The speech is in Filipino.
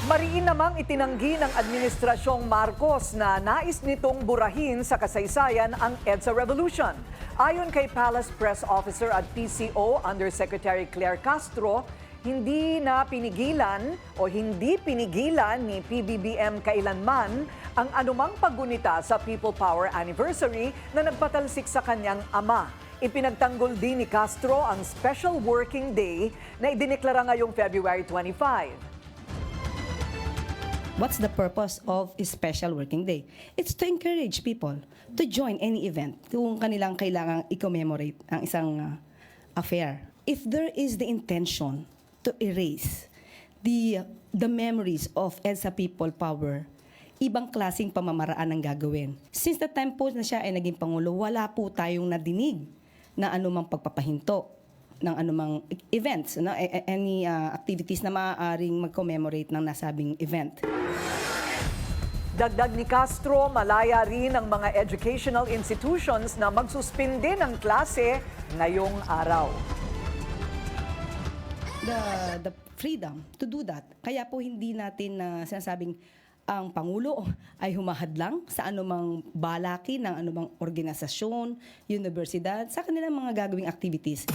Mariin namang itinanggi ng Administrasyong Marcos na nais nitong burahin sa kasaysayan ang EDSA Revolution. Ayon kay Palace Press Officer at PCO Undersecretary Claire Castro, hindi pinigilan ni PBBM kailanman ang anumang paggunita sa People Power Anniversary na nagpatalsik sa kanyang ama. Ipinagtanggol din ni Castro ang Special Working Day na idineklara ngayong February 25. What's the purpose of a special working day? It's to encourage people to join any event kung kanilang kailangang i-commemorate ang isang affair. If there is the intention to erase the memories of EDSA People Power, ibang klaseng pamamaraan ang gagawin. Since the time po na siya ay naging Pangulo, wala po tayong nadinig na anumang pagpapahinto ng anumang events, any activities na maaaring mag-commemorate ng nasabing event. Dagdag ni Castro, malaya rin ang mga educational institutions na magsuspinde ng klase ngayong araw. The freedom to do that. Kaya po hindi natin sinasabing ang Pangulo ay humahadlang sa anumang balaki ng anumang organisasyon, universidad, sa kanilang mga gagawing activities.